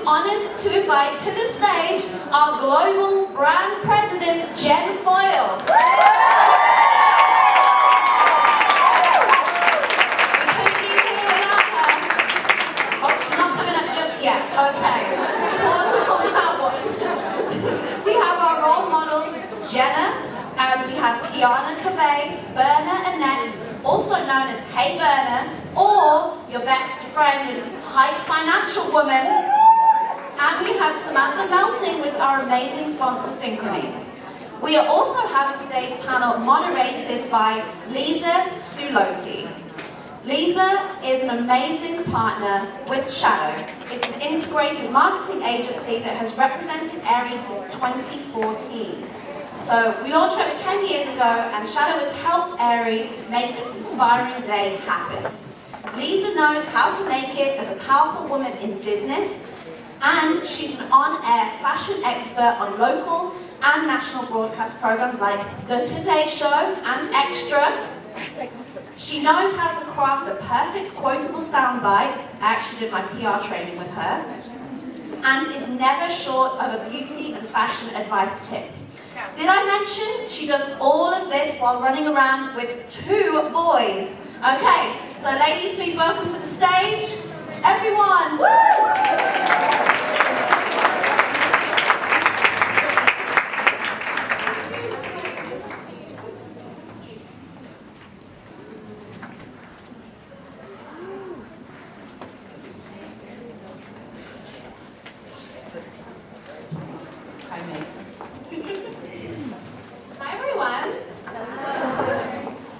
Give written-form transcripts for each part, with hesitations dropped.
honored to invite to the stage our global brand president, Jen Foyle. We couldn't be here without her. Oh, she's not coming up just yet. Okay. Pause on that one. We have our role models, Jenna, and we have Kiana Cavey, Berna Annette, also known as Hey Berna, or your best friend and hype financial woman. And we have Samantha Melting with our amazing sponsor, Synchrony. We are also having today's panel moderated by Bychkov-Suloti. Lisa is an amazing partner with Shadow. It's an integrated marketing agency that has represented Aerie since 2014. So we launched over 10 years ago, and Shadow has helped Aerie make this inspiring day happen. Lisa knows how to make it as a powerful woman in business, and she's an on-air fashion expert on local and national broadcast programs like The Today Show and Extra. She knows how to craft the perfect quotable soundbite. I actually did my PR training with her. And is never short of a beauty and fashion advice tip. Did I mention she does all of this while running around with 2 boys? Okay, so ladies, please welcome to the stage, everyone. Woo! Hi everyone.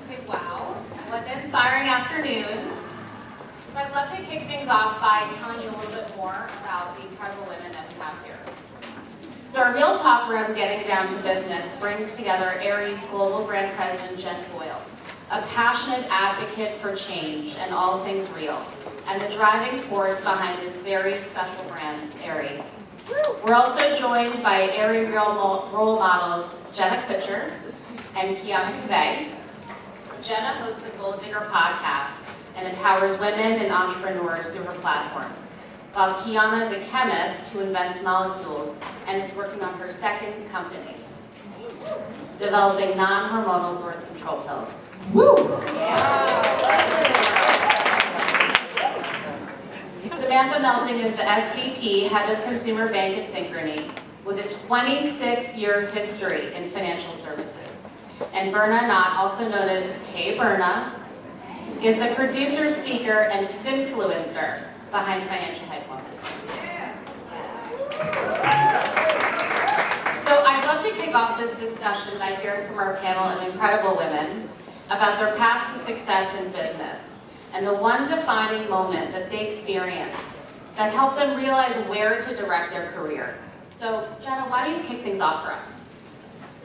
Okay, wow, what an inspiring afternoon. So I'd love to kick things off by telling you a little bit more about the incredible women that we have here. So our real talk around getting down to business brings together Aerie's global brand president, Jen Foyle, a passionate advocate for change and all things real, and the driving force behind this very special brand, Aerie. We're also joined by Aerie role models Jenna Kutcher and Kiana Cavey. Jenna hosts the Gold Digger podcast and empowers women and entrepreneurs through her platforms, while Kiana is a chemist who invents molecules and is working on her second company, developing non-hormonal birth control pills. Woo! Yeah. Samantha Melting is the SVP, Head of Consumer Bank at Synchrony, with a 26-year history in financial services. And Berna Annette, also known as Hey Berna, is the producer, speaker, and finfluencer behind Financial Hype Woman. So I'd love to kick off this discussion by hearing from our panel of incredible women about their path to success in business, and the one defining moment that they experienced that helped them realize where to direct their career. So, Jenna, why don't you kick things off for us?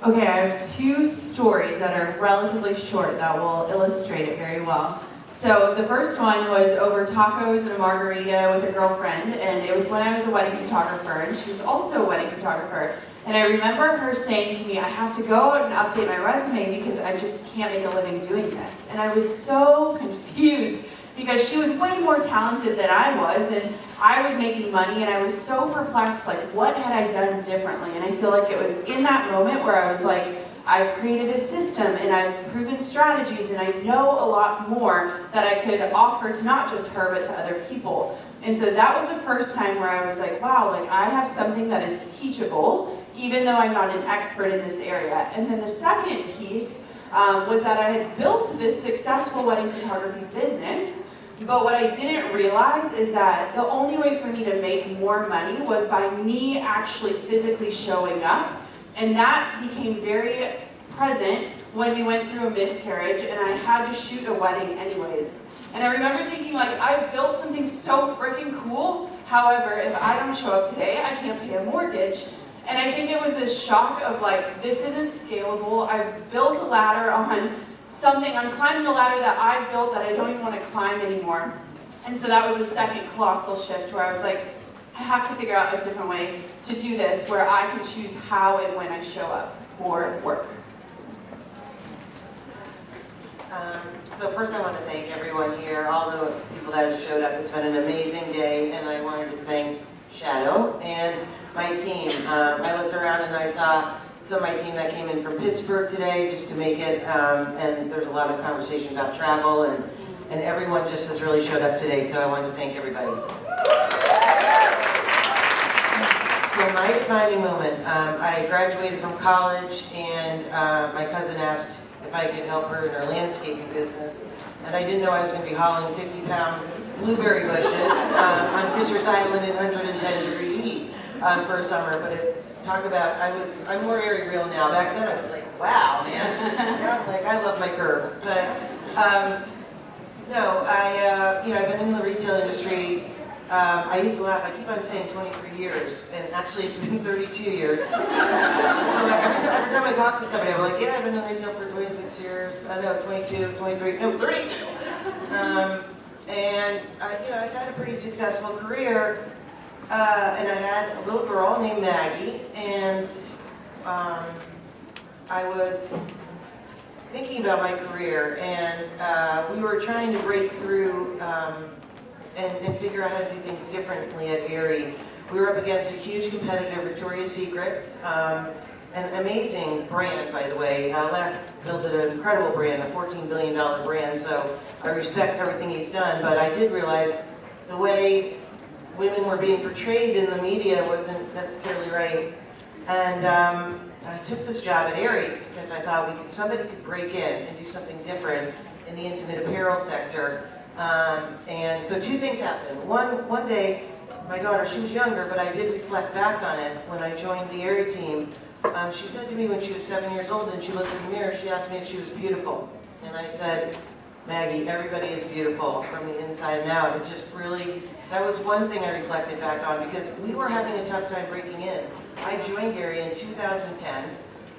Okay, I have 2 stories that are relatively short that will illustrate it very well. So the first one was over tacos and a margarita with a girlfriend, and it was when I was a wedding photographer, and she was also a wedding photographer. And I remember her saying to me, I have to go out and update my resume because I just can't make a living doing this. And I was so confused because she was way more talented than I was, and I was making money, and I was so perplexed, like, what had I done differently? And I feel like it was in that moment where I was like, I've created a system, and I've proven strategies, and I know a lot more that I could offer to not just her, but to other people. And so that was the first time where I was like, wow, like I have something that is teachable, even though I'm not an expert in this area. And then the second piece was that I had built this successful wedding photography business, but what I didn't realize is that the only way for me to make more money was by me actually physically showing up. And that became very present when we went through a miscarriage and I had to shoot a wedding anyways. And I remember thinking, like, I built something so freaking cool. However, if I don't show up today, I can't pay a mortgage. And I think it was this shock of like, this isn't scalable. I've built a ladder on something, I'm climbing a ladder that I've built that I don't even want to climb anymore. And so that was the second colossal shift where I was like, I have to figure out a different way to do this where I can choose how and when I show up for work. So first I want to thank everyone here, all the people that have showed up. It's been an amazing day, and I wanted to thank shadow, and my team. I looked around and I saw some of my team that came in from Pittsburgh today just to make it, and there's a lot of conversation about travel, and everyone just has really showed up today, so I wanted to thank everybody. So my defining moment, I graduated from college, and my cousin asked if I could help her in her landscaping business, and I didn't know I was going to be hauling 50-pound blueberry bushes on Fisher's Island in 110-degree heat for a summer. But talk about, I'm more Aerie real now. Back then I was like, wow, man. Now I'm like, I love my curves. But no, I've been in the retail industry. I used to laugh, I keep on saying 23 years, and actually it's been 32 years. Every time I talk to somebody, I'm like, yeah, I've been in retail for 26 years. I know, 22, 23, no, 32. And I've had a pretty successful career, and I had a little girl named Maggie, and I was thinking about my career, and we were trying to break through and figure out how to do things differently at Aerie. We were up against a huge competitor, Victoria's Secret, an amazing brand, by the way. Les built an incredible brand, a $14 billion brand, so I respect everything he's done, but I did realize the way women were being portrayed in the media wasn't necessarily right. And I took this job at Aerie because I thought somebody could break in and do something different in the intimate apparel sector. And so two things happened. One day, my daughter, she was younger, but I did reflect back on it when I joined the Aerie team. She said to me when she was 7 years old and she looked in the mirror, she asked me if she was beautiful. And I said, Maggie, everybody is beautiful from the inside and out. It just really, that was one thing I reflected back on because we were having a tough time breaking in. I joined Aerie in 2010,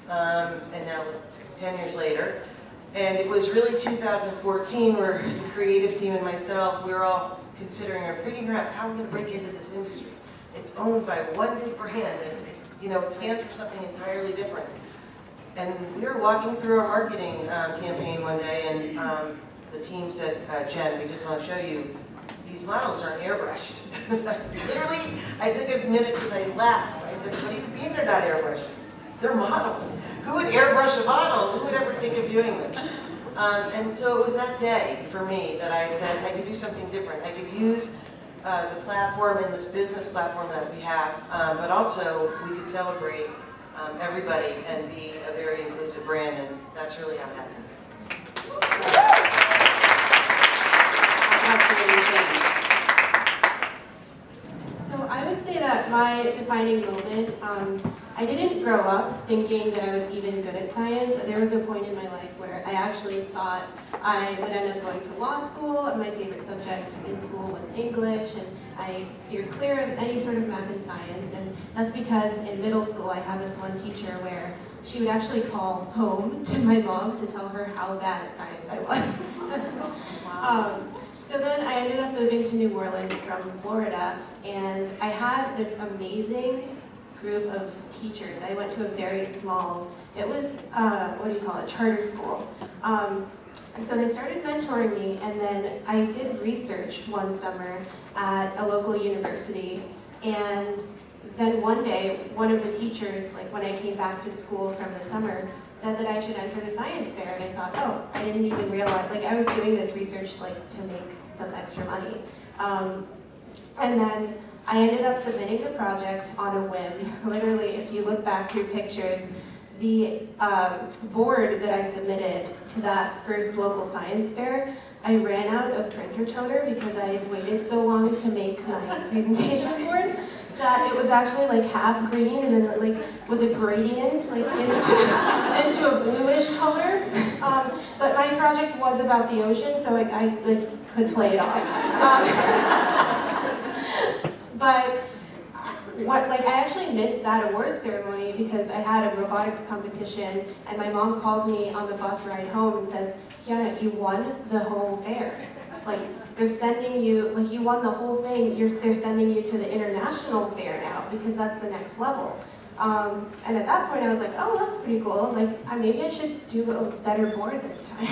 and now 10 years later. And it was really 2014 where the creative team and myself, we were all considering or figuring out how we're going to break into this industry. It's owned by one big brand, and it stands for something entirely different. And we were walking through our marketing campaign one day, and the team said, Jen, we just want to show you, these models aren't airbrushed. Literally, I took a minute and I laughed. I said, what do you mean they're not airbrushed? They're models. Who would airbrush a model? Who would ever think of doing this? And so it was that day for me that I said I could do something different. I could use the platform and this business platform that we have, but also we could celebrate everybody and be a very inclusive brand, and that's really how it happened. So I would say that my defining moment, I didn't grow up thinking that I was even good at science. There was a point in my life where I actually thought I would end up going to law school, and my favorite subject in school was English, and I steered clear of any sort of math and science, and that's because in middle school I had this one teacher where she would actually call home to my mom to tell her how bad at science I was. So then I ended up moving to New Orleans from Florida, and I had this amazing group of teachers. I went to a very small, it was, charter school. And so they started mentoring me, and then I did research one summer at a local university, and then one day, one of the teachers, like when I came back to school from the summer, said that I should enter the science fair, and I thought, oh, I didn't even realize, like I was doing this research like to make some extra money. And then I ended up submitting the project on a whim. Literally, if you look back through pictures, the board that I submitted to that first local science fair, I ran out of printer toner because I had waited so long to make my presentation board that it was actually like half green and then it like was a gradient like into a bluish color. But my project was about the ocean, so I like could play it off. But I actually missed that award ceremony because I had a robotics competition, and my mom calls me on the bus ride home and says, Kiana, you won the whole fair. Like, they're sending you, like you won the whole thing, they're sending you to the international fair now because that's the next level. And at that point I was like, oh, that's pretty cool. Like, maybe I should do a better board this time.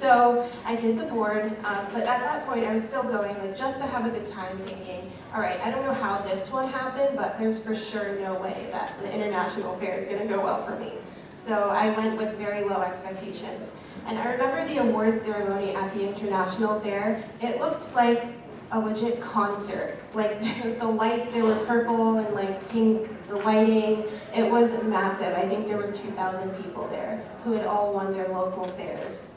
So I did the board, but at that point I was still going, like, just to have a good time, thinking, all right, I don't know how this one happened, but there's for sure no way that the international fair is gonna go well for me. So I went with very low expectations. And I remember the awards ceremony at the international fair. It looked like a legit concert. Like the lights, they were purple and like pink, the lighting, it was massive. I think there were 2,000 people there who had all won their local fairs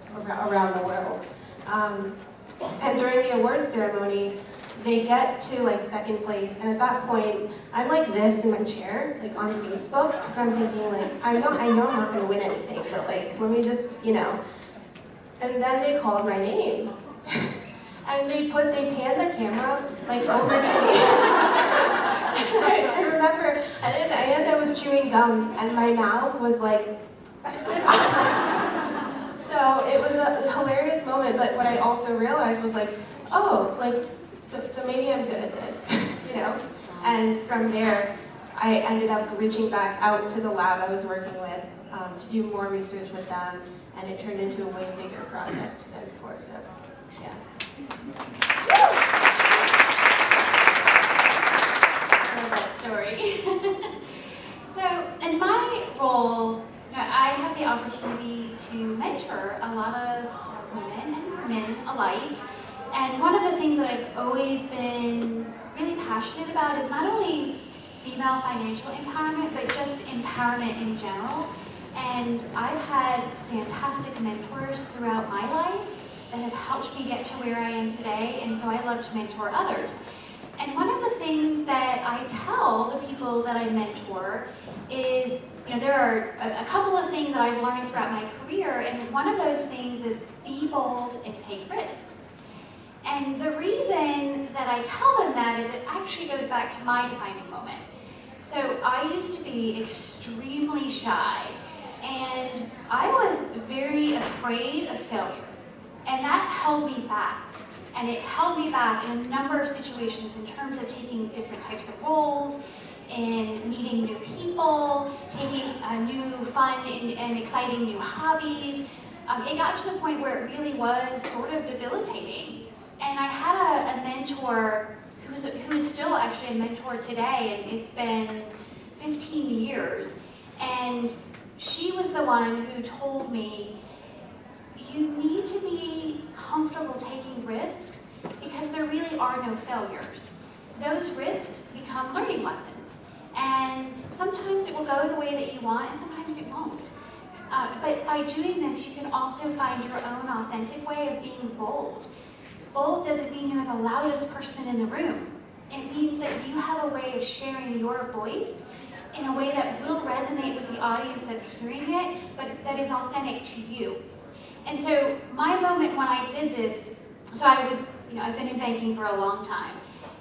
around the world. And during the awards ceremony, they get to like second place, and at that point, I'm like this in my chair, like on Facebook, because I'm thinking like, I know I'm not gonna win anything, but like, let me just, you know. And then they called my name. And they panned the camera like over to me. I remember, and at the end I was chewing gum, and my mouth was like. So it was a hilarious moment, but what I also realized was like, oh, like, so maybe I'm good at this, you know? And from there, I ended up reaching back out to the lab I was working with to do more research with them, and it turned into a way bigger project than before, so, yeah. I love that story. So, in my role, I have the opportunity to mentor a lot of women and men alike. And one of the things that I've always been really passionate about is not only female financial empowerment, but just empowerment in general. And I've had fantastic mentors throughout my life that have helped me get to where I am today, and so I love to mentor others. And one of the things that I tell the people that I mentor is, there are a couple of things that I've learned throughout my career, and one of those things is be bold and take risks. And the reason that I tell them that is it actually goes back to my defining moment. So I used to be extremely shy, and I was very afraid of failure. And that held me back. And it held me back in a number of situations in terms of taking different types of roles, in meeting new people, taking new fun and exciting new hobbies. It got to the point where it really was sort of debilitating. And I had a mentor who is still actually a mentor today, and it's been 15 years. And she was the one who told me, you need to be comfortable taking risks because there really are no failures. Those risks become learning lessons. And sometimes it will go the way that you want, and sometimes it won't. But by doing this, you can also find your own authentic way of being bold. Bold doesn't mean you're the loudest person in the room. It means that you have a way of sharing your voice in a way that will resonate with the audience that's hearing it, but that is authentic to you. And so my moment when I did this, so I was, I've been in banking for a long time,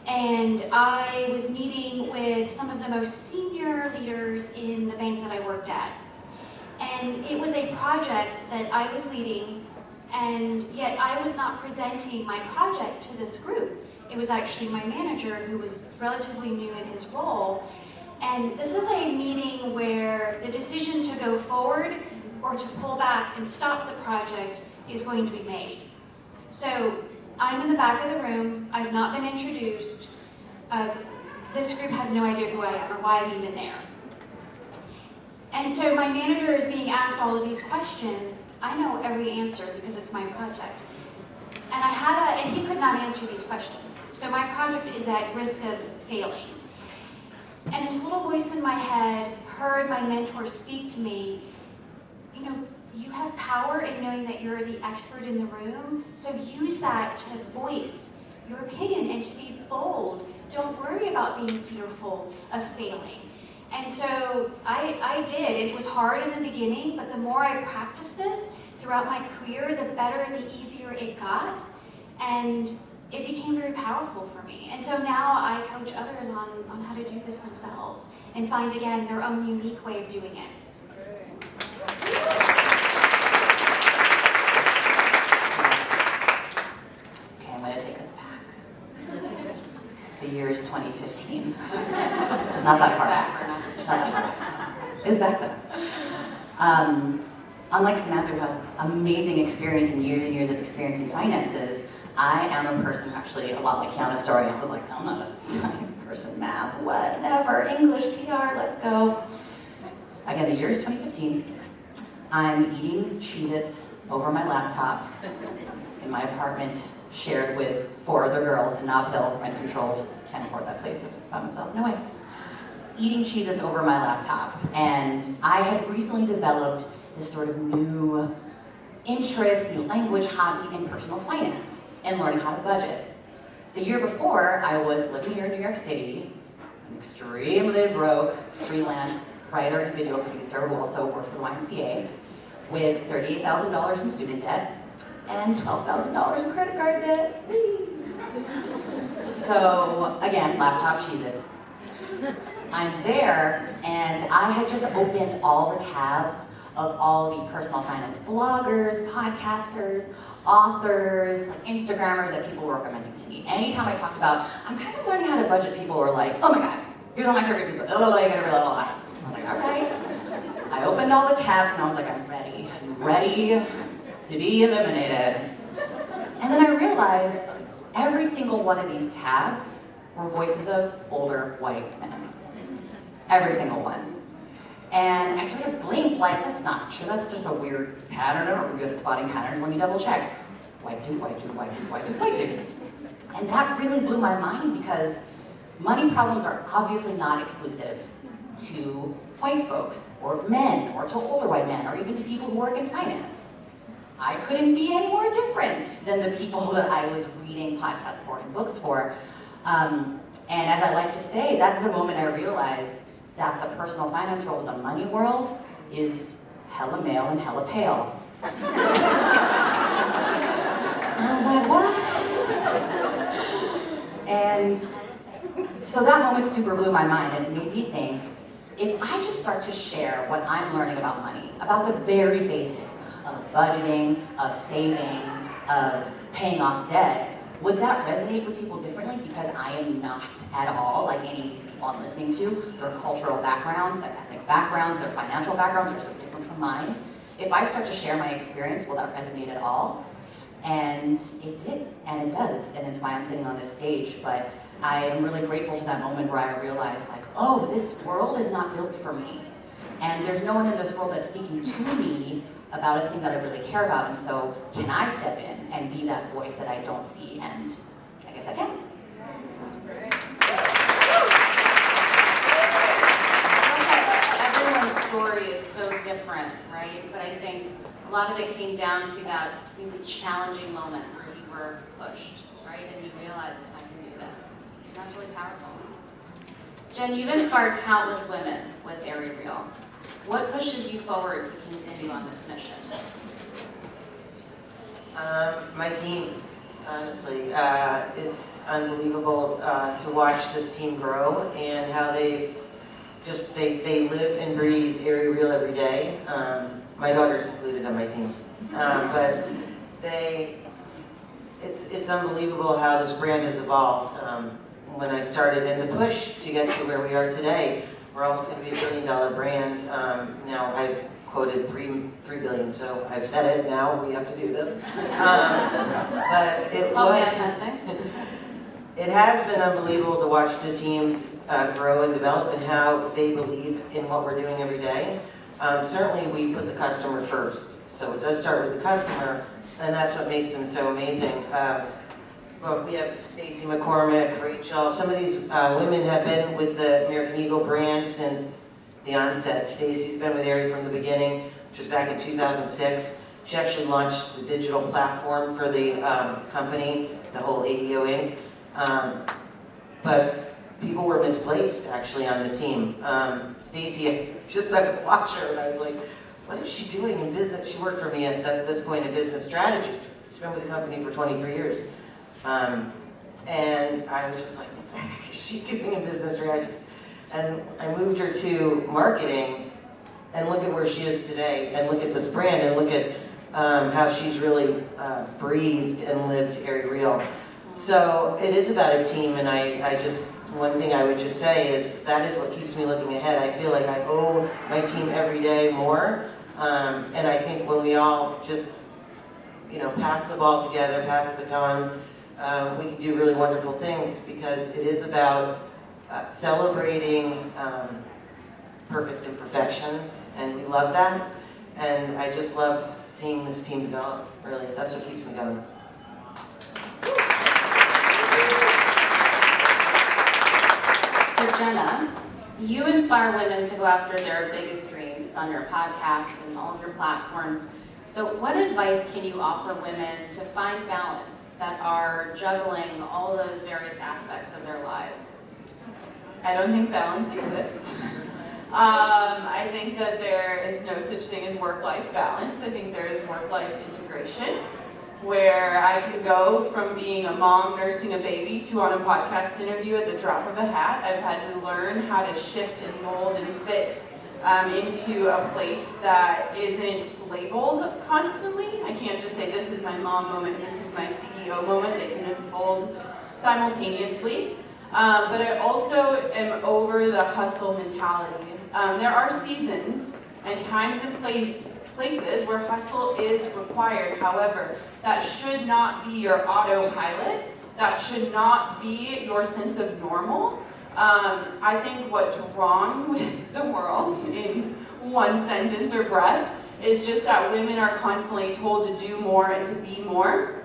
and I was meeting with some of the most senior leaders in the bank that I worked at. And it was a project that I was leading, and yet I was not presenting my project to this group. It was actually my manager, who was relatively new in his role. And this is a meeting where the decision to go forward or to pull back and stop the project is going to be made. So I'm in the back of the room, I've not been introduced. This group has no idea who I am or why I'm even there. And so my manager is being asked all of these questions. I know every answer because it's my project. And he could not answer these questions. So my project is at risk of failing. And this little voice in my head heard my mentor speak to me, you have power in knowing that you're the expert in the room, so use that to voice your opinion and to be bold. Don't worry about being fearful of failing. And so I did, and it was hard in the beginning, but the more I practiced this throughout my career, the better and the easier it got, and it became very powerful for me. And so now I coach others on how to do this themselves and find, again, their own unique way of doing it. Okay, I'm going to take us back. The year is 2015. Not that far back. Not that far back. It's back then. unlike Samantha, who has amazing experience and years of experience in finances, I am a person, actually, a lot like Kiana's story. I was like, I'm not a science person, math, whatever, English, PR, let's go. Again, the year is 2015. I'm eating Cheez-Its over my laptop in my apartment, shared with 4 other girls in Nob Hill, rent-controlled. Can't afford that place by myself, no way. Eating Cheez-Its over my laptop. And I had recently developed this sort of new interest, new language, hobby in personal finance and learning how to budget. The year before, I was living here in New York City, an extremely broke freelance writer and video producer who also worked for the YMCA, with $38,000 in student debt and $12,000 in credit card debt. So again, laptop Cheez-Its. I'm there, and I had just opened all the tabs of all the personal finance bloggers, podcasters, authors, like Instagrammers that people were recommending to me. Anytime I talked about, I'm kind of learning how to budget, people were like, oh my God, here's all my favorite people. Oh, I gotta blah, blah, blah. I was like, all right. I opened all the tabs and I was like, I'm ready to be eliminated. And then I realized every single one of these tabs were voices of older white men. Every single one. And I sort of blinked, like, that's not true, that's just a weird pattern. I'm not good at spotting patterns, let me double check. White dude, white dude, white dude, white dude, white dude. And that really blew my mind because money problems are obviously not exclusive to white folks, or men, or to older white men, or even to people who work in finance. I couldn't be any more different than the people that I was reading podcasts for and books for. And as I like to say, that's the moment I realized that the personal finance world and the money world is hella male and hella pale. And I was like, what? And so that moment super blew my mind, and it made me think, if I just start to share what I'm learning about money, about the very basics of budgeting, of saving, of paying off debt, would that resonate with people differently? Because I am not at all like any of these people I'm listening to. Their cultural backgrounds, their ethnic backgrounds, their financial backgrounds are so different from mine. If I start to share my experience, will that resonate at all? And it did, and it does, and it's why I'm sitting on this stage. But I am really grateful to that moment where I realized, like, oh, this world is not built for me. And there's no one in this world that's speaking to me about a thing that I really care about, and so can I step in and be that voice that I don't see? And I guess I can. Everyone's story is so different, right? But I think a lot of it came down to that really challenging moment where you were pushed, right? And you realized, I can do this. And that's really powerful. Jen, you've inspired countless women with Aerie. What pushes you forward to continue on this mission? My team, honestly. It's unbelievable to watch this team grow and how they live and breathe Aerie every day. My daughter's included on my team. But it's unbelievable how this brand has evolved. When I started in the push to get to where we are today, we're almost going to be $1 billion brand. Now I've quoted $3 billion, so I've said it. Now we have to do this. But it has been unbelievable to watch the team grow and develop, and how they believe in what we're doing every day. Certainly, we put the customer first, so it does start with the customer, and that's what makes them so amazing. Well, we have Stacy McCormick, Rachel. Some of these women have been with the American Eagle brand since the onset. Stacy's been with Aerie from the beginning, which was back in 2006. She actually launched the digital platform for the company, the whole AEO Inc. But people were misplaced, actually, on the team. Stacy, just I could watch her, and I was like, what is she doing in business? She worked for me at this point in business strategy. She's been with the company for 23 years. And I was just like, what the heck is she doing in business strategies? And I moved her to marketing, and look at where she is today, and look at this brand, and look at how she's really breathed and lived Aerie Real. So it is about a team, and I just, one thing I would just say is that is what keeps me looking ahead. I feel like I owe my team every day more, And I think when we all just, pass the ball together, pass the baton, we can do really wonderful things, because it is about celebrating perfect imperfections, and we love that. And I just love seeing this team develop, really. That's what keeps me going. So Jenna, you inspire women to go after their biggest dreams on your podcast and all of your platforms. So what advice can you offer women to find balance that are juggling all those various aspects of their lives? I don't think balance exists. I think that there is no such thing as work-life balance. I think there is work-life integration, where I can go from being a mom nursing a baby to on a podcast interview at the drop of a hat. I've had to learn how to shift and mold and fit into a place that isn't labeled constantly. I can't just say, this is my mom moment, this is my CEO moment. They can unfold simultaneously. But I also am over the hustle mentality. There are seasons and times and places where hustle is required. However, that should not be your autopilot. That should not be your sense of normal. I think what's wrong with the world, in one sentence or breath, is just that women are constantly told to do more and to be more.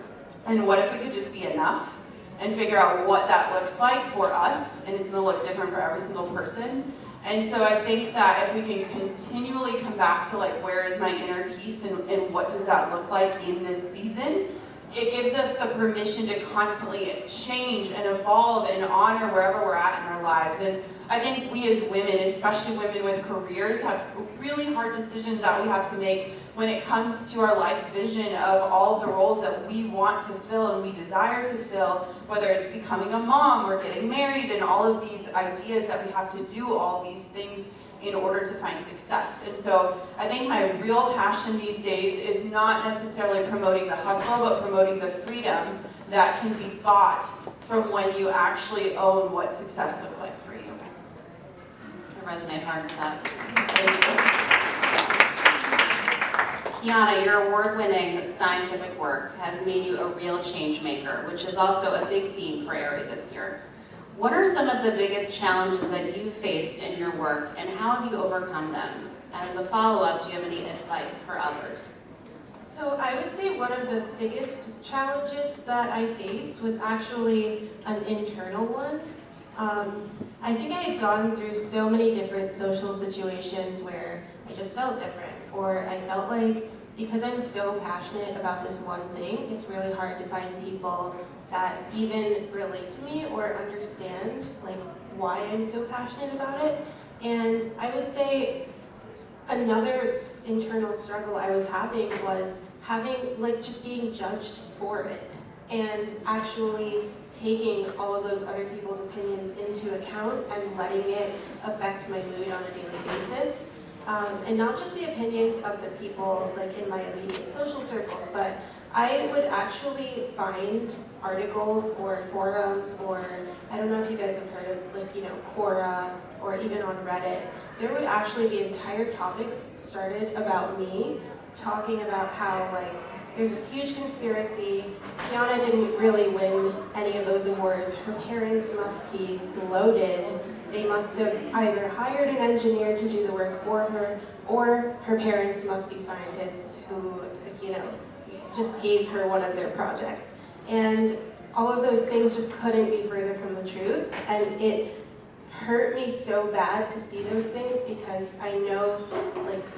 And what if we could just be enough and figure out what that looks like for us? And it's going to look different for every single person. And so I think that if we can continually come back to, like, where is my inner peace and what does that look like in this season, it gives us the permission to constantly change and evolve and honor wherever we're at in our lives. And I think we as women, especially women with careers, have really hard decisions that we have to make when it comes to our life vision of all of the roles that we want to fill and we desire to fill, whether it's becoming a mom or getting married, and all of these ideas that we have to do all these things in order to find success. And so I think my real passion these days is not necessarily promoting the hustle, but promoting the freedom that can be bought from when you actually own what success looks like for you. I resonate hard with that. Kiana, your award-winning scientific work has made you a real change maker, which is also a big theme for Aerie this year. What are some of the biggest challenges that you've faced in your work, and how have you overcome them? And as a follow-up, do you have any advice for others? So I would say one of the biggest challenges that I faced was actually an internal one. I think I had gone through so many different social situations where I just felt different, or I felt like because I'm so passionate about this one thing, it's really hard to find people that even relate to me or understand like why I'm so passionate about it. And I would say another internal struggle I was having was just being judged for it, and actually taking all of those other people's opinions into account and letting it affect my mood on a daily basis. And not just the opinions of the people like in my immediate social circles, but I would actually find articles or forums, or I don't know if you guys have heard of Quora, or even on Reddit. There would actually be entire topics started about me, talking about how there's this huge conspiracy. Kiana didn't really win any of those awards. Her parents must be loaded. They must have either hired an engineer to do the work for her, or her parents must be scientists who, just gave her one of their projects. And all of those things just couldn't be further from the truth. And it hurt me so bad to see those things, because I know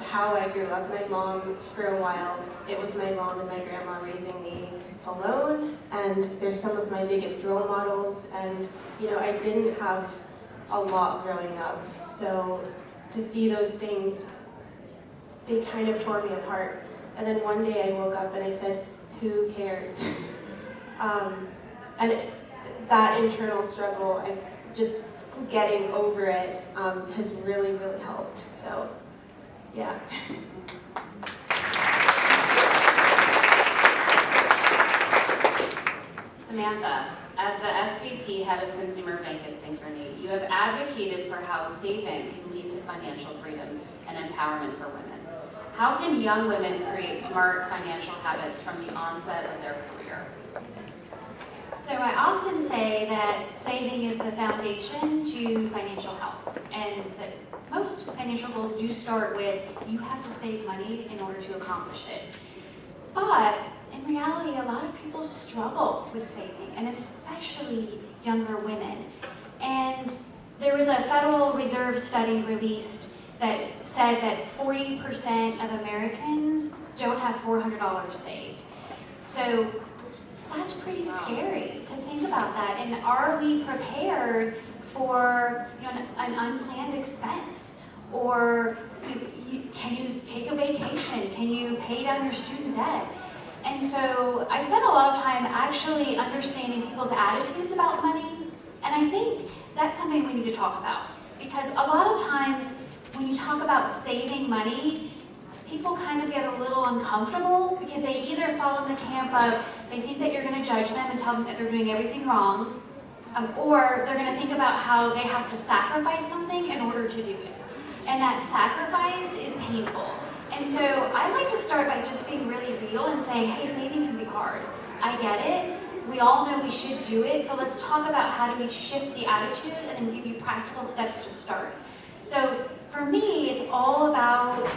how I grew up. My mom, for a while, it was my mom and my grandma raising me alone, and they're some of my biggest role models. And I didn't have a lot growing up, so to see those things, they kind of tore me apart. And then one day I woke up and I said, who cares? That internal struggle, just getting over it has really, really helped. So, yeah. Samantha, as the SVP head of Consumer Bank at Synchrony, you have advocated for how saving can lead to financial freedom and empowerment for women. How can young women create smart financial habits from the onset of their career? So I often say that saving is the foundation to financial health, and that most financial goals do start with you have to save money in order to accomplish it. But in reality, a lot of people struggle with saving, and especially younger women. And there was a Federal Reserve study released that said that 40% of Americans don't have $400 saved. So that's pretty scary to think about that. And are we prepared for an unplanned expense? Or can you take a vacation? Can you pay down your student debt? And so I spent a lot of time actually understanding people's attitudes about money. And I think that's something we need to talk about. Because a lot of times when you talk about saving money, people kind of get a little uncomfortable because they either fall in the camp of they think that you're going to judge them and tell them that they're doing everything wrong, or they're going to think about how they have to sacrifice something in order to do it. And that sacrifice is painful. And so I like to start by just being really real and saying, hey, saving can be hard. I get it. We all know we should do it. So let's talk about how do we shift the attitude and then give you practical steps to start. So for me, it's all about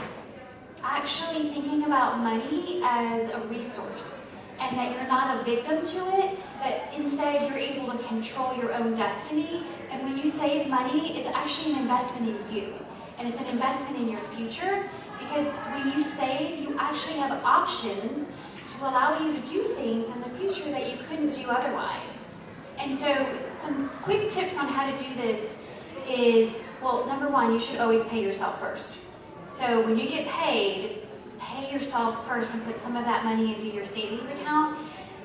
actually thinking about money as a resource, and that you're not a victim to it, that instead you're able to control your own destiny. And when you save money, it's actually an investment in you, and it's an investment in your future, because when you save, you actually have options to allow you to do things in the future that you couldn't do otherwise. And so some quick tips on how to do this is, well, number one, you should always pay yourself first. So when you get paid, pay yourself first and put some of that money into your savings account.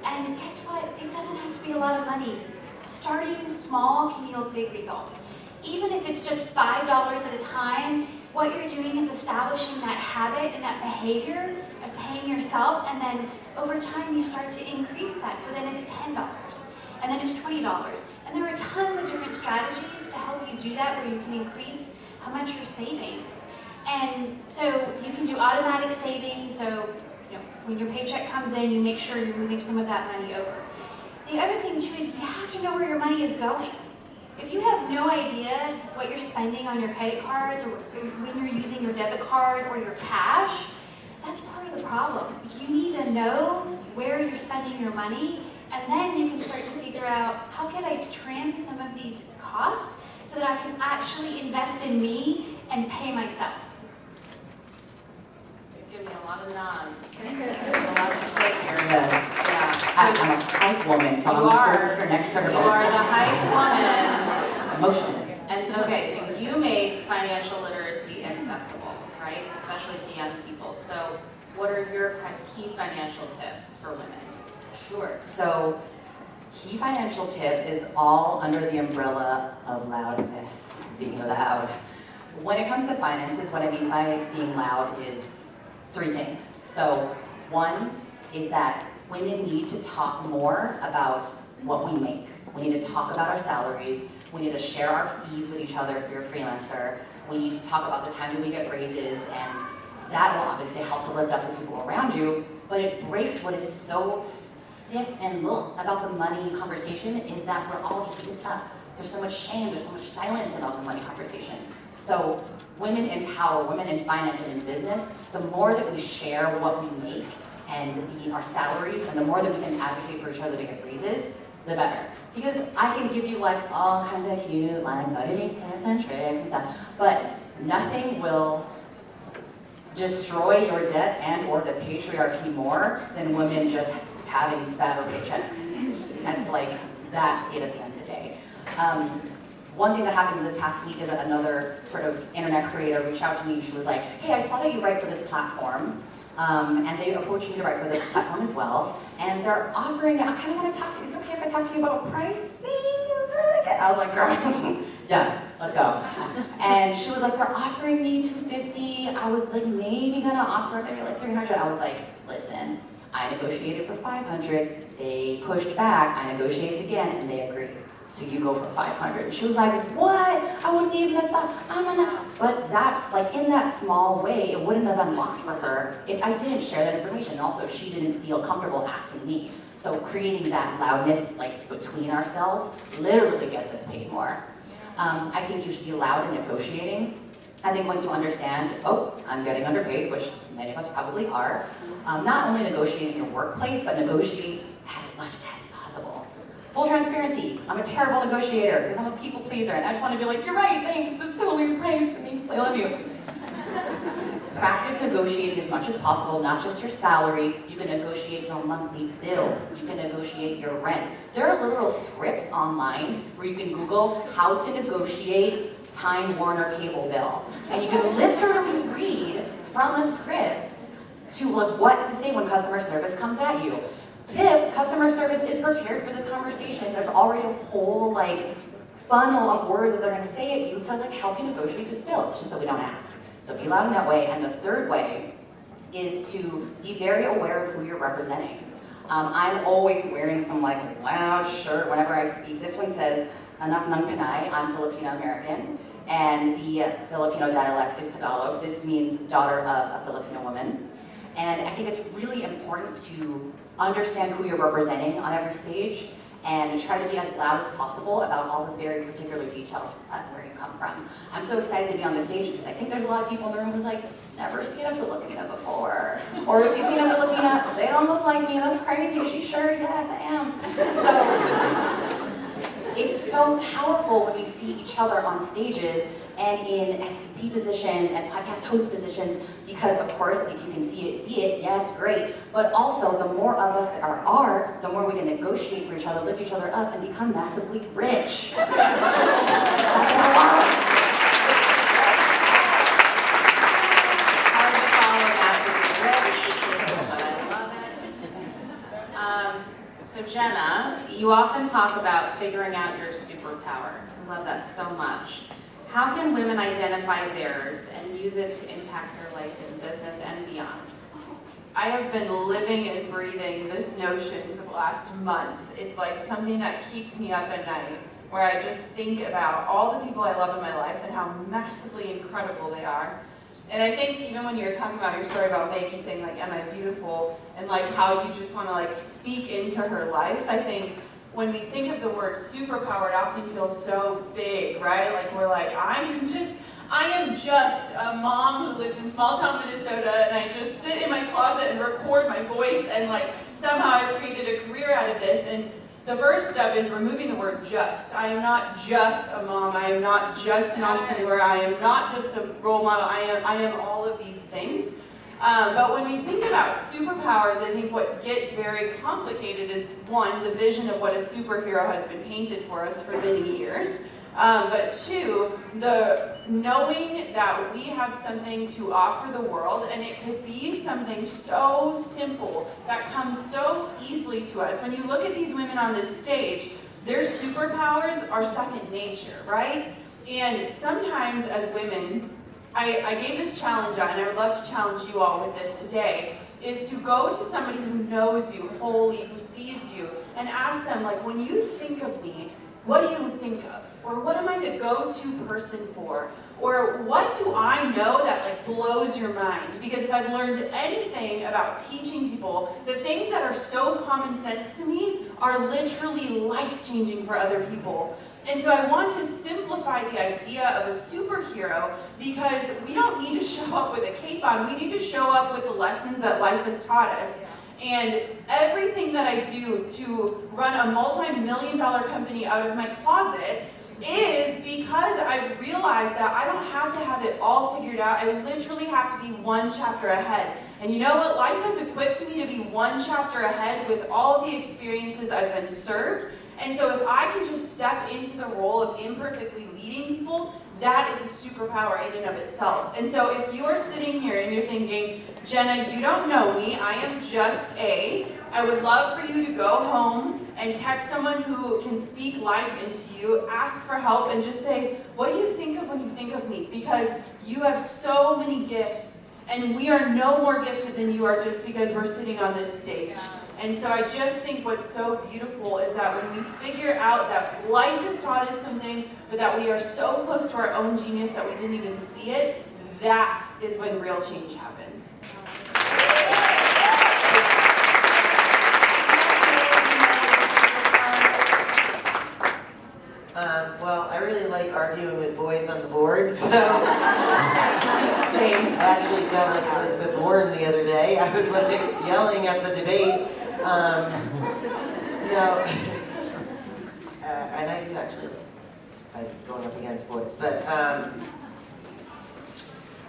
And guess what? It doesn't have to be a lot of money. Starting small can yield big results. Even if it's just $5 at a time, what you're doing is establishing that habit and that behavior of paying yourself, and then over time you start to increase that. So then it's $10, and then it's $20. And there are tons of different strategies to help you do that, where you can increase how much you're saving. And so you can do automatic savings, so when your paycheck comes in, you make sure you're moving some of that money over. The other thing too is you have to know where your money is going. If you have no idea what you're spending on your credit cards, or when you're using your debit card or your cash, that's part of the problem. You need to know where you're spending your money, and then you can start to figure out, how can I trim some of these costs so that I can actually invest in me and pay myself? Give me a lot of nods. A lot to say here. Yes. Yeah. I'm a hype woman, so I'm just over here next to her. You are the hype woman. Emotional. And okay, so you make financial literacy accessible, right? Especially to young people. So what are your key financial tips for women? Sure. So, key financial tip is all under the umbrella of loudness, being loud. When it comes to finances, what I mean by being loud is three things. So, one is that women need to talk more about what we make. We need to talk about our salaries. We need to share our fees with each other if you're a freelancer. We need to talk about the times when we get raises, and that will obviously help to lift up the people around you, but it breaks what is so stiff and about the money conversation, is that we're all just zipped up. There's so much shame, there's so much silence about the money conversation. So women in power, women in finance and in business, the more that we share what we make and our salaries, and the more that we can advocate for each other to get raises, the better. Because I can give you like all kinds of cute like budgeting tips and tricks and stuff, but nothing will destroy your debt and or the patriarchy more than women just having fatter paychecks. That's it at the end of the day. One thing that happened this past week is that another sort of internet creator reached out to me and she was like, hey, I saw that you write for this platform, and they approached me to write for this platform as well, and they're offering, I kind of want to talk to you, is it okay if I talk to you about pricing? I was like, girl, done, let's go. And she was like, they're offering me $250. I was like, maybe gonna offer maybe like $300. I was like, listen, I negotiated for $500. They pushed back. I negotiated again, and they agreed. So you go for $500. And she was like, what? I wouldn't even have thought. I'm gonna. But that, like in that small way, it wouldn't have unlocked for her if I didn't share that information. And also, she didn't feel comfortable asking me. So creating that loudness, like between ourselves, literally gets us paid more. I think you should be loud in negotiating. I think once you understand, oh, I'm getting underpaid, which many of us probably are, not only negotiate in your workplace, but negotiate as much as possible. Full transparency, I'm a terrible negotiator because I'm a people pleaser and I just want to be like, you're right, thanks, that's totally right, that means I love you. Practice negotiating as much as possible, not just your salary. You can negotiate your monthly bills. You can negotiate your rent. There are literal scripts online where you can Google how to negotiate Time Warner cable bill. And you can literally read from a script to like what to say when customer service comes at you. Tip, customer service is prepared for this conversation. There's already a whole like funnel of words that they're gonna say at you to like help you negotiate this bill. It's just that we don't ask. So be loud in that way. And the third way is to be very aware of who you're representing. I'm always wearing some like loud shirt whenever I speak. This one says, Anak ng Pinay, I'm Filipino American. And the Filipino dialect is Tagalog. This means daughter of a Filipino woman. And I think it's really important to understand who you're representing on every stage and try to be as loud as possible about all the very particular details of where you come from. I'm so excited to be on the stage because I think there's a lot of people in the room who's like, never seen a Filipina before. Or if you've seen a Filipina, they don't look like me, that's crazy. Is she sure? Yes, I am. So it's so powerful when we see each other on stages and in SVP positions and podcast host positions, because of course, if you can see it, be it, yes, great. But also, the more of us there are, the more we can negotiate for each other, lift each other up, and become massively rich. That's So Jenna, you often talk about figuring out your superpower. I love that so much. How can women identify theirs and use it to impact their life in business and beyond? I have been living and breathing this notion for the last month. It's like something that keeps me up at night, where I just think about all the people I love in my life and how massively incredible they are. And I think even when you're talking about your story about Maggie saying like, am I beautiful? And like how you just want to like speak into her life, I think when we think of the word superpower, it often feels so big, right? Like we're like, I am just a mom who lives in small town Minnesota and I just sit in my closet and record my voice and like somehow I've created a career out of this. And the first step is removing the word just. I am not just a mom, I am not just an entrepreneur, I am not just a role model, I am all of these things. But when we think about superpowers, I think what gets very complicated is, one, the vision of what a superhero has been painted for us for many years. But two, the knowing that we have something to offer the world, and it could be something so simple that comes so easily to us. When you look at these women on this stage, their superpowers are second nature, right? And sometimes as women, I gave this challenge out, and I would love to challenge you all with this today, is to go to somebody who knows you wholly, who sees you, and ask them, like, when you think of me, what do you think of? Or what am I the go-to person for? Or what do I know that like blows your mind? Because if I've learned anything about teaching people, the things that are so common sense to me are literally life-changing for other people. And so I want to simplify the idea of a superhero because we don't need to show up with a cape on, we need to show up with the lessons that life has taught us. And everything that I do to run a multi-million-dollar company out of my closet is because I've realized that I don't have to have it all figured out. I literally have to be one chapter ahead. And you know what? Life has equipped me to be one chapter ahead with all of the experiences I've been served. And so if I can just step into the role of imperfectly leading people, that is a superpower in and of itself. And so if you are sitting here and you're thinking, Jenna, you don't know me, I am just I would love for you to go home and text someone who can speak life into you, ask for help, and just say, what do you think of when you think of me? Because you have so many gifts, and we are no more gifted than you are just because we're sitting on this stage. And so I just think what's so beautiful is that when we figure out that life has taught us something, but that we are so close to our own genius that we didn't even see it, that is when real change happens. Well, I really like arguing with boys on the board, so. Same. I actually felt like Elizabeth Warren the other day. I was like yelling at the debate. And I did actually like going up against boys, but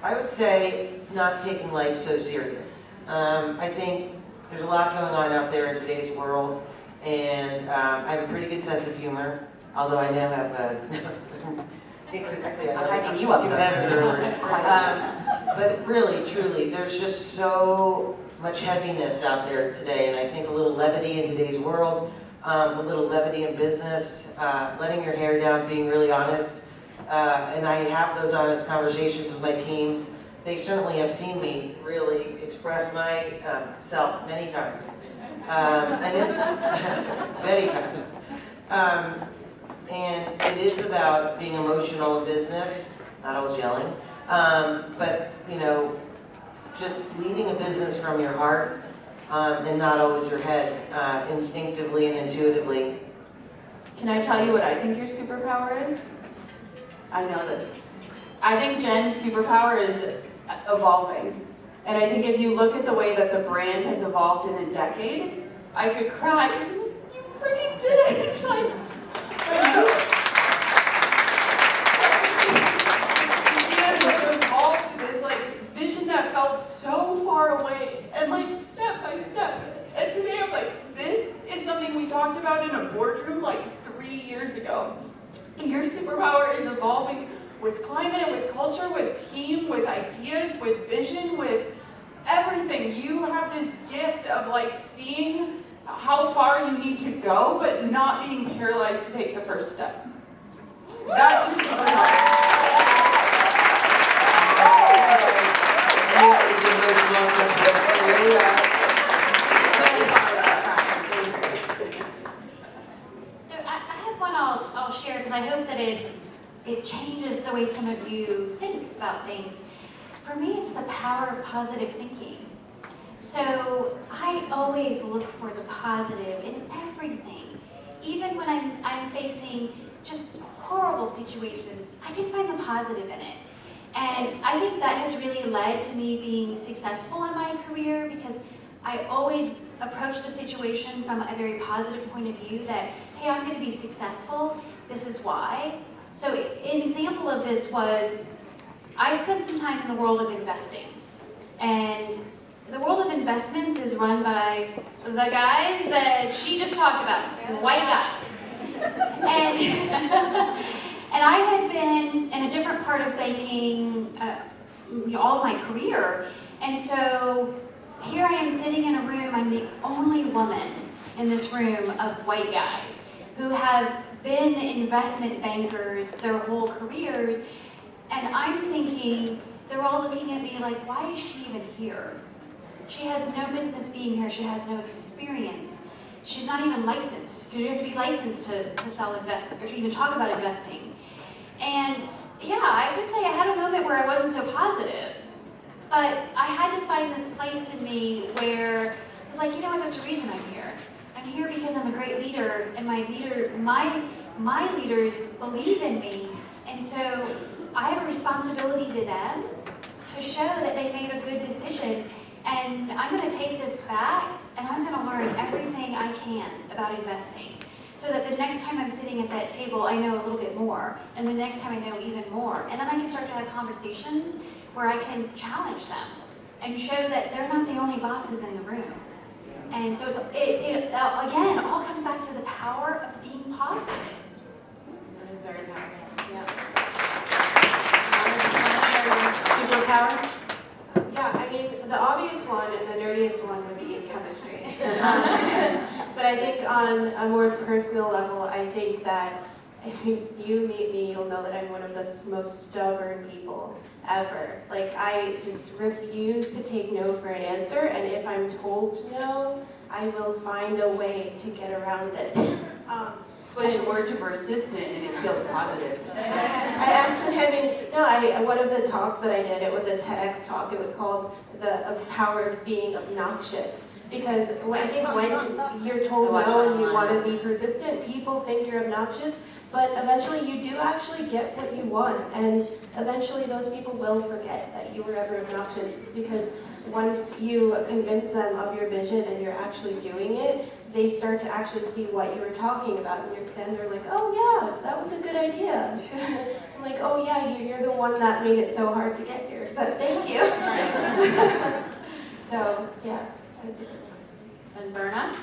I would say not taking life so serious. I think there's a lot going on out there in today's world, and I have a pretty good sense of humor. Although I now have exactly, I'm hyping you up. competitor. But really, truly, there's just so much heaviness out there today, and I think a little levity in today's world, a little levity in business, letting your hair down, being really honest, and I have those honest conversations with my teams. They certainly have seen me really express myself many times, and it's many times. And it is about being emotional in business, not always yelling, but just leading a business from your heart and not always your head, instinctively and intuitively. Can I tell you what I think your superpower is? I know this. I think Jen's superpower is evolving. And I think if you look at the way that the brand has evolved in a decade, I could cry because you freaking did it. It's like, she has evolved this vision that felt so far away and step by step. And today I'm like, this is something we talked about in a boardroom 3 years ago. Your superpower is evolving with climate, with culture, with team, with ideas, with vision, with everything. You have this gift of seeing how far you need to go, but not being paralyzed to take the first step. That's your superpower. So I have one I'll share because I hope that it changes the way some of you think about things. For me, it's the power of positive thinking. So I always look for the positive in everything. Even when I'm facing just horrible situations, I can find the positive in it. And I think that has really led to me being successful in my career because I always approached a situation from a very positive point of view that, hey, I'm going to be successful, this is why. So an example of this was, I spent some time in the world of investing. And the world of investments is run by the guys that she just talked about, white guys. And I had been in a different part of banking all of my career. And so here I am sitting in a room, I'm the only woman in this room of white guys who have been investment bankers their whole careers. And I'm thinking, they're all looking at me like, why is she even here? She has no business being here. She has no experience. She's not even licensed, because you have to be licensed to sell investment, or to even talk about investing. And yeah, I would say I had a moment where I wasn't so positive, but I had to find this place in me where I was like, you know what, there's a reason I'm here. I'm here because I'm a great leader, and my leaders believe in me, and so I have a responsibility to them to show that they made a good decision. And I'm going to take this back, and I'm going to learn everything I can about investing, so that the next time I'm sitting at that table, I know a little bit more, and the next time I know even more. And then I can start to have conversations where I can challenge them and show that they're not the only bosses in the room. And so it again, all comes back to the power of being positive. That is very powerful. Yeah. Superpower? Yeah, I mean, the obvious one and the nerdiest one would be in chemistry. But I think on a more personal level, I think that if you meet me, you'll know that I'm one of the most stubborn people ever. I just refuse to take no for an answer, and if I'm told no, I will find a way to get around it. Switch a word to persistent and it feels positive. One of the talks that I did, it was a TEDx talk. It was called The Power of Being Obnoxious. Because I think when you're told no and you want to be persistent, people think you're obnoxious, but eventually you do actually get what you want. And eventually those people will forget that you were ever obnoxious, because once you convince them of your vision and you're actually doing it, they start to actually see what you were talking about, and then they're like, oh yeah, that was a good idea. I'm like, oh yeah, you're the one that made it so hard to get here, but thank you. So yeah, that's it. And Berna?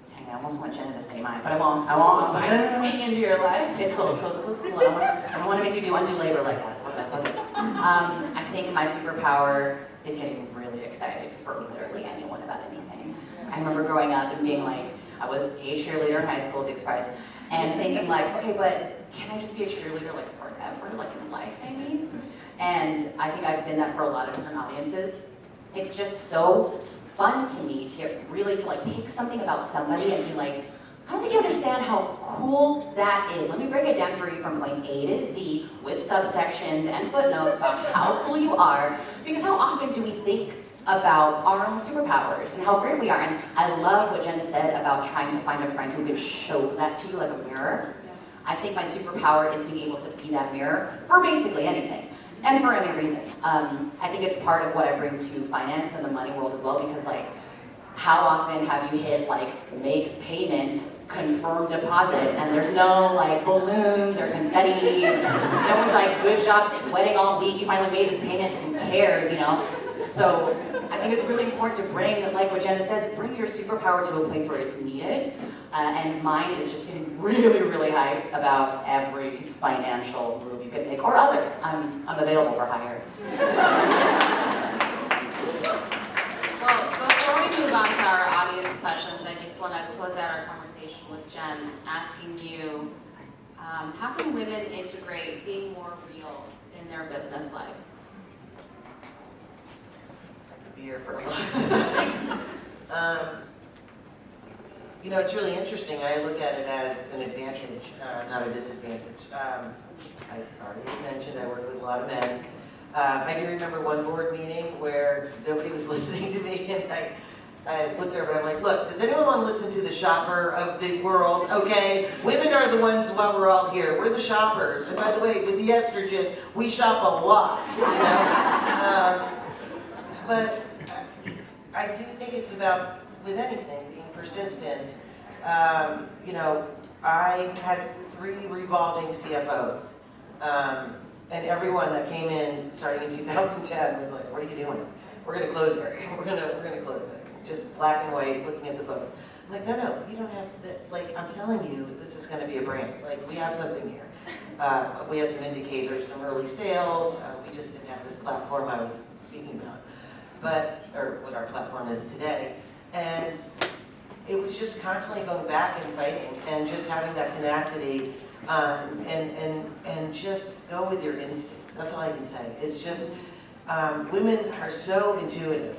Dang, I almost want Jenna to say mine, but I won't. I'm gonna Sneak into your life. It's cool. I don't want to make you do undue labor like that. It's okay. I think my superpower is getting really excited for literally anyone about anything. I remember growing up and being like, I was a cheerleader in high school, big surprise, and thinking like, okay, but can I just be a cheerleader like forever, like in life maybe? And I think I've been that for a lot of different audiences. It's just so fun to me to get really to like pick something about somebody and be like, I don't think you understand how cool that is. Let me break it down for you from point A to Z with subsections and footnotes about how cool you are. Because how often do we think about our own superpowers and how great we are? And I love what Jenna said about trying to find a friend who could show that to you like a mirror. I think my superpower is being able to be that mirror for basically anything. And for any reason. I think it's part of what I bring to finance and the money world as well, because like, how often have you hit like make payment, confirm deposit, and there's no like balloons or confetti, no one's like, good job sweating all week, you finally made this payment, who cares, you know? So I think it's really important to bring, like what Jenna says, bring your superpower to a place where it's needed. And mine is just getting really, really hyped about every financial move you can make, or others. I'm available for hire. Well, before we move on to our audience questions, I just want to close out our conversation with Jen, asking you, how can women integrate being more real in their business life? Be here for a long time. You know, it's really interesting. I look at it as an advantage, not a disadvantage. I already mentioned I work with a lot of men. I do remember one board meeting where nobody was listening to me, and I looked over and I'm like, look, does anyone want to listen to the shopper of the world? Okay, women are the ones while we're all here. We're the shoppers. And by the way, with the estrogen, we shop a lot, you know? But I do think it's about, with anything, being persistent. You know, I had 3 revolving CFOs. And everyone that came in starting in 2010 was like, what are you doing? We're going to close Aerie. We're going to close it. Just black and white, looking at the books. I'm like, no, you don't have that. Like, I'm telling you, this is going to be a brand. Like, we have something here. We had some indicators, some early sales. We just didn't have this platform I was speaking about, or what our platform is today. And it was just constantly going back and fighting and just having that tenacity. And just go with your instincts. That's all I can say. It's just, women are so intuitive.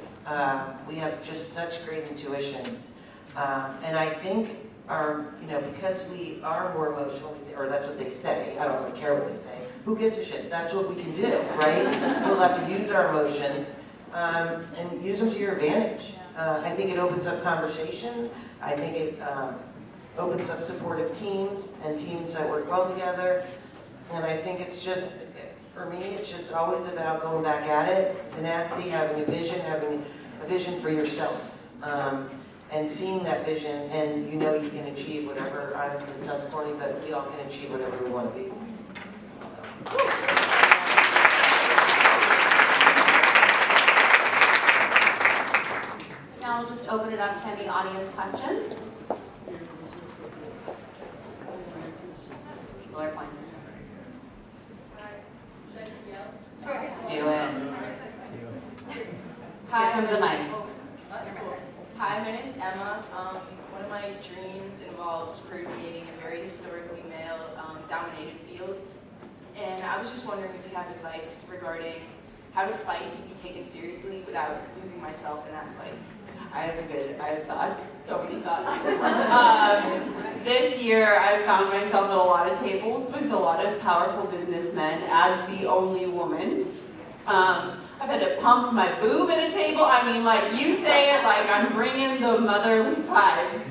We have just such great intuitions. And I think because we are more emotional, or that's what they say, I don't really care what they say, who gives a shit? That's what we can do, right? We'll have to use our emotions and use them to your advantage. I think it opens up conversation. I think it opens up supportive teams and teams that work well together. And I think it's just, for me, it's just always about going back at it, tenacity, having a vision for yourself, and seeing that vision, and you know you can achieve whatever. Obviously it sounds corny, but we all can achieve whatever we want to be. So now we'll just open it up to any audience questions. People are pointing. Do it. Hi. Here comes the mic. Hi, my name is Emma. One of my dreams involves creating a very historically male-dominated field. And I was just wondering if you have advice regarding how to fight to be taken seriously without losing myself in that fight. I have thoughts, so many thoughts. This year, I found myself at a lot of tables with a lot of powerful businessmen as the only woman. I've had to pump my boob at a table. I mean, like, you say it like I'm bringing the motherly vibes.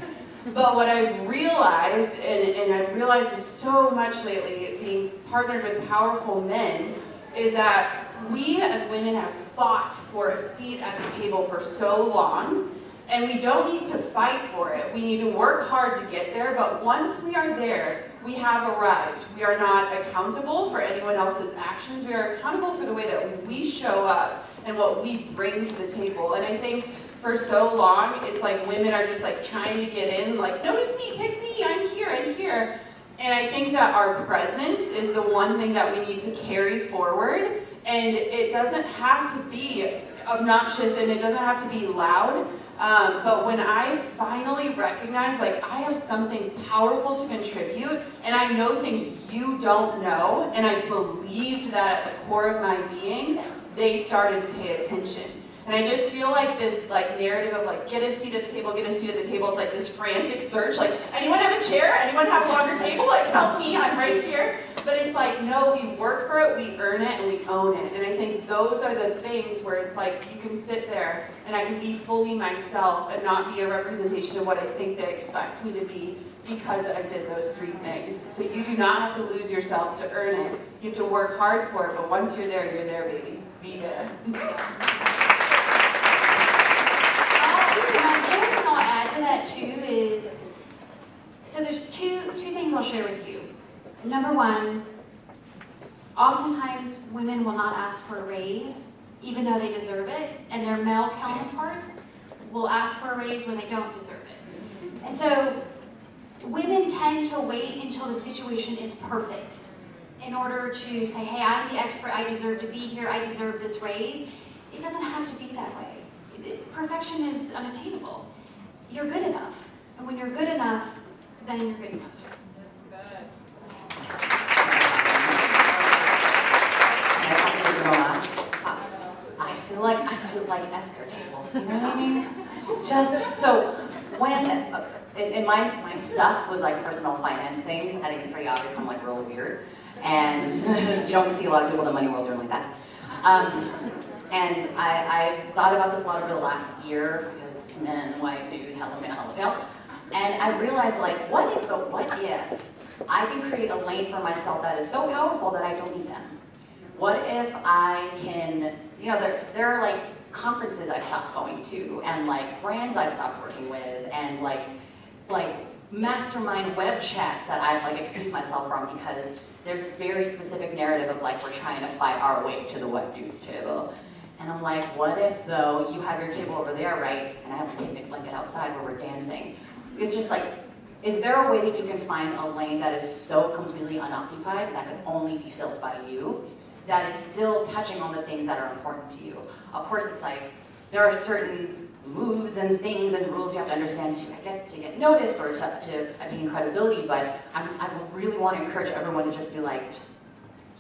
But what I've realized, and I've realized this so much lately, being partnered with powerful men, is that we as women have fought for a seat at the table for so long, and we don't need to fight for it. We need to work hard to get there, but once we are there, we have arrived. We are not accountable for anyone else's actions. We are accountable for the way that we show up and what we bring to the table. And I think for so long, it's like women are just like trying to get in, like, notice me, pick me, I'm here, I'm here. And I think that our presence is the one thing that we need to carry forward. And it doesn't have to be obnoxious and it doesn't have to be loud. But when I finally recognize, like, I have something powerful to contribute, and I know things you don't know, and I believed that at the core of my being, they started to pay attention. And I just feel like this like narrative of like, get a seat at the table, get a seat at the table. It's like this frantic search, like, anyone have a chair? Anyone have a longer table? Like, help me, I'm right here. But it's like, no, we work for it, we earn it, and we own it. And I think those are the things where it's like, you can sit there and I can be fully myself and not be a representation of what I think they expect me to be because I did those three things. So you do not have to lose yourself to earn it. You have to work hard for it, but once you're there, baby. Be there. The other thing I'll add to that too is, so there's two things I'll share with you. Number one, oftentimes women will not ask for a raise even though they deserve it, and their male counterparts will ask for a raise when they don't deserve it. And so women tend to wait until the situation is perfect in order to say, hey, I'm the expert, I deserve to be here, I deserve this raise. It doesn't have to be that way. Perfection is unattainable. You're good enough. And when you're good enough, then you're good enough. I feel like F their tables. You know what I mean? Just so when in my stuff with like personal finance things, I think it's pretty obvious I'm like real weird, and you don't see a lot of people in the money world doing like that. And I've thought about this a lot over the last year because men, white dudes, hella fail. And I realized, like, what if I can create a lane for myself that is so powerful that I don't need them? What if I can, you know, there are like conferences I've stopped going to, and like brands I've stopped working with, and like mastermind web chats that I've like excused myself from because there's this very specific narrative of like we're trying to fight our way to the white dude's table. And I'm like, what if though you have your table over there, right, and I have my picnic blanket outside where we're dancing? It's just like, is there a way that you can find a lane that is so completely unoccupied that can only be filled by you, that is still touching on the things that are important to you? Of course, it's like, there are certain moves and things and rules you have to understand to, I guess, to get noticed or to attain credibility, but I really want to encourage everyone to just be like,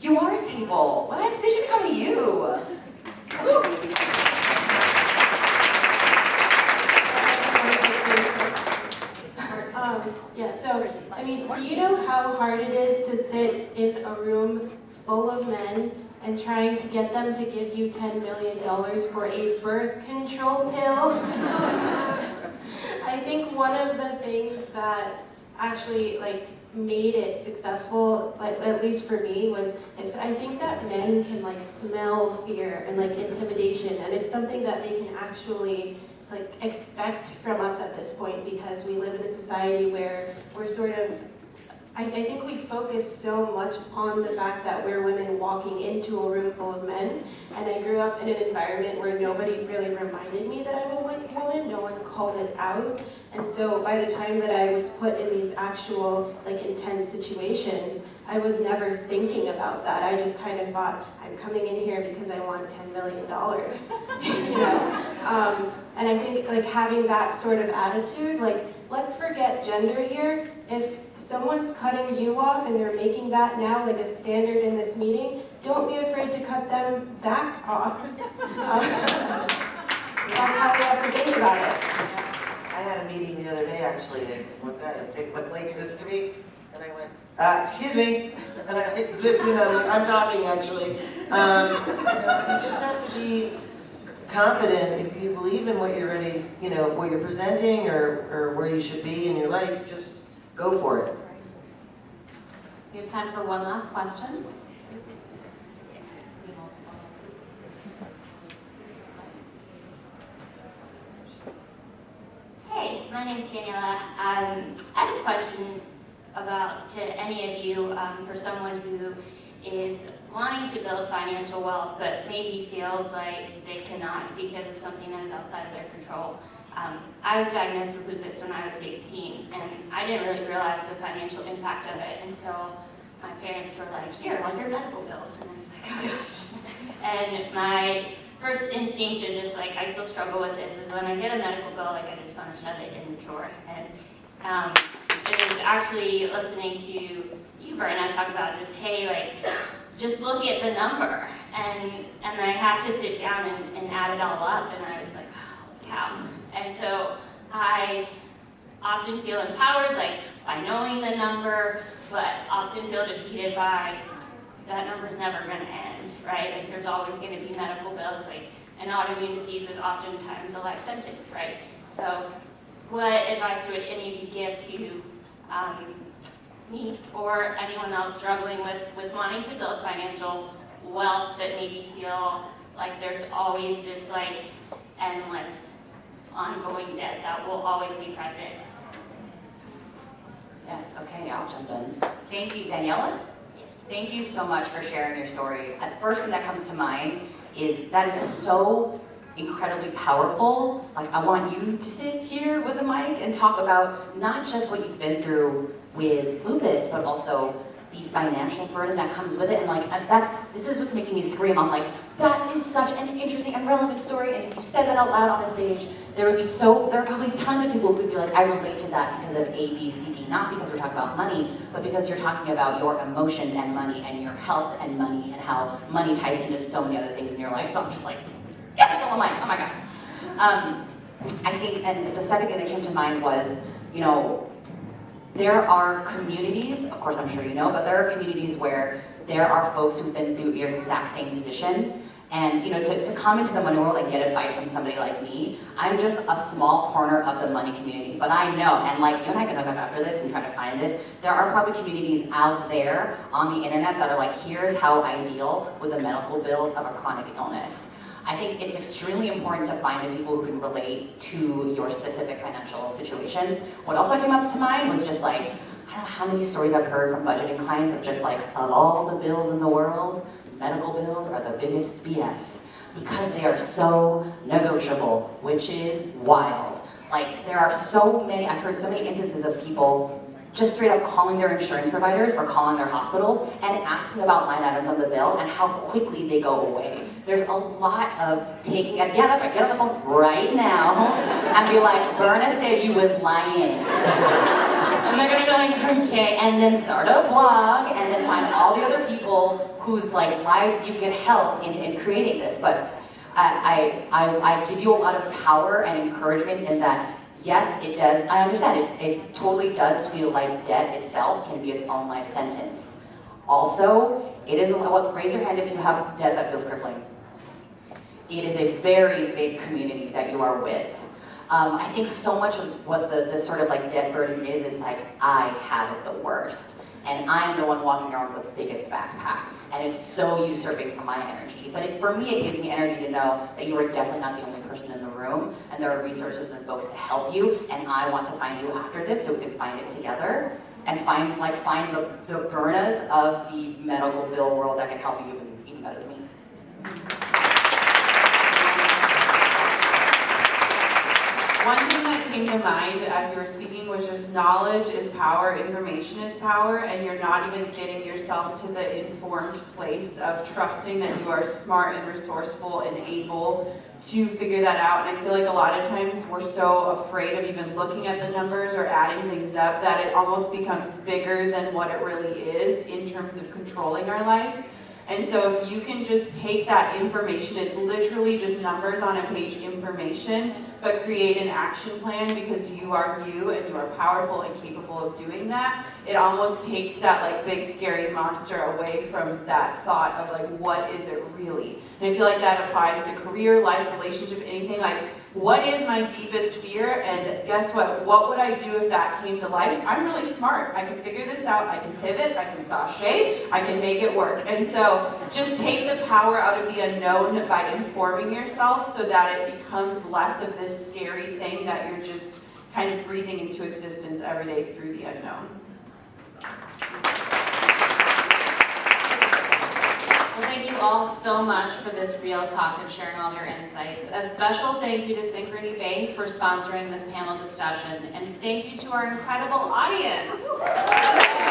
you are a table, what? They should be coming to you. Woo. Yeah, so, I mean, do you know how hard it is to sit in a room full of men and trying to get them to give you $10 million for a birth control pill? I think one of the things that actually, like, made it successful, like, at least for me, is I think that men can, like, smell fear and, like, intimidation, and it's something that they can actually like expect from us at this point, because we live in a society where we're sort of, I think we focus so much on the fact that we're women walking into a room full of men, and I grew up in an environment where nobody really reminded me that I'm a woman, no one called it out, and so by the time that I was put in these actual like intense situations, I was never thinking about that. I just kind of thought, I'm coming in here because I want $10 million, you know? And I think like having that sort of attitude, like, let's forget gender here. If someone's cutting you off and they're making that now like a standard in this meeting, don't be afraid to cut them back off. That's how we have to think about it. I had a meeting the other day, actually, and one guy went like this to me, and I went, excuse me, and I'm talking, actually. You just have to be confident. If you believe in what you're ready, what you're presenting or where you should be in your life, just go for it. We have time for one last question. Hey, my name is Daniela. I have a question to any of you for someone who is wanting to build financial wealth but maybe feels like they cannot because of something that is outside of their control. I was diagnosed with lupus when I was 16, and I didn't really realize the financial impact of it until my parents were like, here, all your medical bills. And I was like, oh gosh. And my first instinct to just like, I still struggle with this, is when I get a medical bill, like I just want to shove it in the drawer. And it was actually listening to you, Berna, talk about just, hey, like, just look at the number. And I have to sit down and add it all up, and I was like, holy cow. And so I often feel empowered, like, by knowing the number, but often feel defeated by that number's never going to end, right? Like, there's always going to be medical bills. Like, an autoimmune disease is oftentimes a life sentence, right? So what advice would any of you give to me or anyone else struggling with wanting to build financial wealth that maybe feel like there's always this like endless ongoing debt that will always be present? Yes, okay, I'll jump in. Thank you, Daniela. Thank you so much for sharing your story. The first thing that comes to mind is that is so incredibly powerful. Like, I want you to sit here with a mic and talk about not just what you've been through with lupus, but also the financial burden that comes with it. And like, this is what's making me scream. I'm like, that is such an interesting and relevant story. And if you said that out loud on a stage, there are probably tons of people who would be like, I relate to that because of A, B, C, D. Not because we're talking about money, but because you're talking about your emotions and money and your health and money and how money ties into so many other things in your life. So I'm just like, get people on the mic, oh my God. I think, and the second thing that came to mind was, there are communities, of course I'm sure you know, but there are communities where there are folks who've been through your exact same position. And to come into the money world and get advice from somebody like me, I'm just a small corner of the money community. But I know, and like you and I can look up after this and try to find this, there are probably communities out there on the internet that are like, here's how I deal with the medical bills of a chronic illness. I think it's extremely important to find the people who can relate to your specific financial situation. What also came up to mind was just like, I don't know how many stories I've heard from budgeting clients of just like, of all the bills in the world, medical bills are the biggest BS because they are so negotiable, which is wild. Like, there are so many, I've heard so many instances of people just straight up calling their insurance providers or calling their hospitals and asking about line items on the bill and how quickly they go away. There's a lot of taking, yeah, that's right, get on the phone right now and be like, Berna said you was lying. And they're gonna be like, okay, and then start a blog and then find all the other people whose like lives you can help in creating this. But I give you a lot of power and encouragement in that. Yes, it does. I understand it totally does feel like debt itself can be its own life sentence. Also, it is raise your hand if you have debt that feels crippling. It is a very big community that you are with. I think so much of what the sort of like debt burden is like, I have it the worst. And I'm the one walking around with the biggest backpack. And it's so usurping for my energy. But for me, it gives me energy to know that you are definitely not the only person in the room. And there are resources and folks to help you. And I want to find you after this so we can find it together. And find the Bernas of the medical bill world that can help you even better than me. One thing that that came to mind as you were speaking was just knowledge is power, information is power, and you're not even getting yourself to the informed place of trusting that you are smart and resourceful and able to figure that out. And I feel like a lot of times we're so afraid of even looking at the numbers or adding things up that it almost becomes bigger than what it really is in terms of controlling our life. And so if you can just take that information, it's literally just numbers on a page information, but create an action plan because you are you and you are powerful and capable of doing that. It almost takes that like big scary monster away from that thought of like, what is it really? And I feel like that applies to career, life, relationship, anything. Like, what is my deepest fear? And guess what would I do if that came to life? I'm really smart. I can figure this out. I can pivot. I can sashay. I can make it work. And so just take the power out of the unknown by informing yourself so that it becomes less of this scary thing that you're just kind of breathing into existence every day through the unknown. Well, thank you all so much for this real talk and sharing all of your insights. A special thank you to Synchrony Bank for sponsoring this panel discussion, and thank you to our incredible audience.